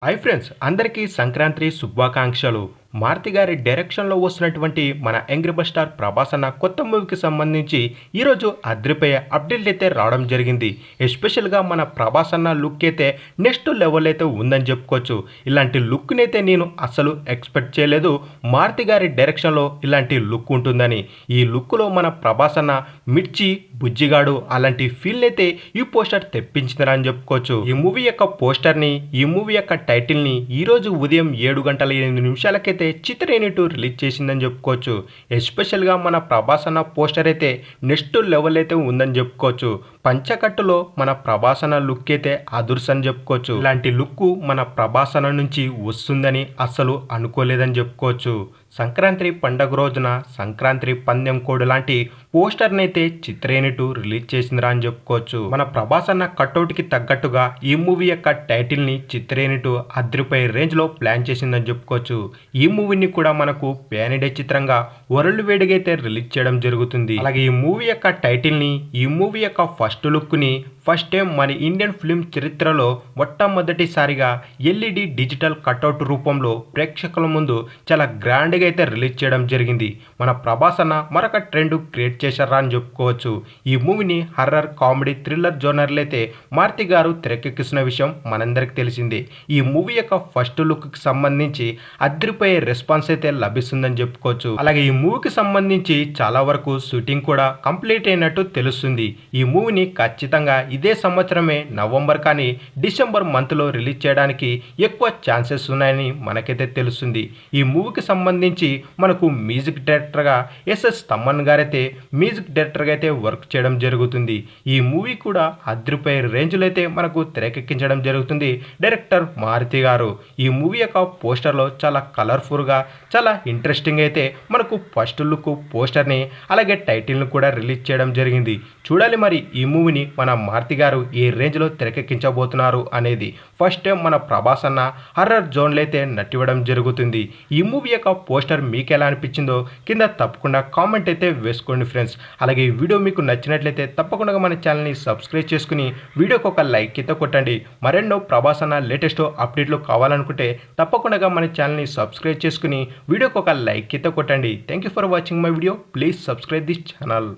Hi friends, అందరికీ సంక్రాంతి శుభాకాంక్షలు. మారుతి గారి డైరెక్షన్లో వస్తున్నటువంటి మన యంగ్ స్టార్ ప్రభాస్ అన్న కొత్త మూవీకి సంబంధించి ఈరోజు అదిరిపోయే అప్డేట్లు అయితే రావడం జరిగింది. ఎస్పెషల్గా మన ప్రభాస్ అన్న లుక్ అయితే నెక్స్ట్ లెవెల్ అయితే ఉందని చెప్పుకోవచ్చు. ఇలాంటి లుక్ని అయితే నేను అస్సలు ఎక్స్పెక్ట్ చేయలేదు. మారుతి గారి డైరెక్షన్లో ఇలాంటి లుక్ ఉంటుందని. ఈ లుక్లో మన ప్రభాస్ అన్న మిర్చి బుజ్జిగాడు అలాంటి ఫీల్ అయితే ఈ పోస్టర్ తెప్పించిందిరా అని చెప్పుకోవచ్చు. ఈ మూవీ యొక్క పోస్టర్ని, ఈ మూవీ యొక్క టైటిల్ని ఈరోజు ఉదయం 7:08 చిత్ర యూనిట్ రిలీజ్ చేసిందని చెప్పుకోవచ్చు. ఎస్పెషల్గా మన ప్రభాస్ అన్న పోస్టర్ అయితే నెక్స్ట్ లెవెల్ అయితే ఉందని చెప్పుకోవచ్చు. పంచకట్టులో మన ప్రభాస్ అన్న లుక్ అయితే అదుర్స్ అని చెప్పుకోవచ్చు. ఇలాంటి లుక్ మన ప్రభాస్ అన్న నుంచి వస్తుందని అస్సలు అనుకోలేదని చెప్పుకోవచ్చు. సంక్రాంతి పండుగ రోజున సంక్రాంతి పందెం కోడ్ లాంటి పోస్టర్ని అయితే చిత్ర యూనిట్ రిలీజ్ చేసిందిరా అని చెప్పుకోవచ్చు. మన ప్రభాస్ అన్న కట్అవుట్కి తగ్గట్టుగా ఈ మూవీ యొక్క టైటిల్ని చిత్ర యూనిట్ అదిరిపోయే రేంజ్లో ప్లాన్ చేసిందని చెప్పుకోవచ్చు. ఈ మూవీని కూడా మనకు ప్యాన్ ఇండియా చిత్రంగా వరల్డ్ వైడ్గా అయితే రిలీజ్ చేయడం జరుగుతుంది. అలాగే ఈ మూవీ యొక్క టైటిల్ని, ఈ మూవీ యొక్క ఫస్ట్ లుక్ని ఫస్ట్ టైం మన ఇండియన్ ఫిల్మ్ చరిత్రలో మొట్టమొదటిసారిగా ఎల్ఈడి డిజిటల్ కట్అవుట్ రూపంలో ప్రేక్షకుల ముందు చాలా గ్రాండ్గా అయితే రిలీజ్ చేయడం జరిగింది. మన ప్రభాస్ అన్న మరొక ట్రెండ్ క్రియేట్ చేశారా అని చెప్పుకోవచ్చు. ఈ మూవీని హర్రర్, కామెడీ, థ్రిల్లర్ జోనర్లు అయితే మారుతి గారు తెరకెక్కిస్తున్న విషయం మనందరికీ తెలిసిందే. ఈ మూవీ యొక్క ఫస్ట్ లుక్కి సంబంధించి అదిరిపోయే రెస్పాన్స్ అయితే లభిస్తుందని చెప్పుకోవచ్చు. అలాగే ఈ మూవీకి సంబంధించి చాలా వరకు షూటింగ్ కూడా కంప్లీట్ అయినట్టు తెలుస్తుంది. ఈ మూవీని ఖచ్చితంగా ఇదే సంవత్సరమే నవంబర్ కానీ డిసెంబర్ మంత్లో రిలీజ్ చేయడానికి ఎక్కువ ఛాన్సెస్ ఉన్నాయని మనకైతే తెలుస్తుంది. ఈ మూవీకి సంబంధించి మనకు మ్యూజిక్ డైరెక్టర్గా ఎస్ఎస్ తమ్మన్ గారైతే మ్యూజిక్ డైరెక్టర్గా అయితే వర్క్ చేయడం జరుగుతుంది. ఈ మూవీ కూడా అదిరిపోయే రేంజ్లో అయితే మనకు తెరకెక్కించడం జరుగుతుంది డైరెక్టర్ మారుతి గారు. ఈ మూవీ యొక్క పోస్టర్లో చాలా కలర్ఫుల్గా, చాలా ఇంట్రెస్టింగ్ అయితే మనకు ఫస్ట్ లుక్ పోస్టర్ని అలాగే టైటిల్ని కూడా రిలీజ్ చేయడం జరిగింది. చూడాలి మరి ఈ మూవీని మన మారుతి గారు ఏ రేంజ్లో తెరకెక్కించబోతున్నారు అనేది. ఫస్ట్ టైం మన ప్రభాస్ అన్న హర్రర్ జోన్లో అయితే నటివ్వడం జరుగుతుంది. ఈ మూవీ యొక్క పోస్టర్ మీకు ఎలా అనిపించిందో కింద తప్పకుండా కామెంట్ అయితే వేసుకోండి ఫ్రెండ్స్. అలాగే ఈ వీడియో మీకు నచ్చినట్లయితే తప్పకుండా మన ఛానల్ని సబ్స్క్రైబ్ చేసుకుని వీడియోకి ఒక లైక్ అయితే కొట్టండి. మరెన్నో ప్రభాస్ అన్న లేటెస్ట్ అప్డేట్లు కావాలనుకుంటే తప్పకుండా మన ఛానల్ని సబ్స్క్రైబ్ చేసుకుని వీడియోకి ఒక లైక్ అయితే కొట్టండి. Thank you for watching my video. Please subscribe this channel.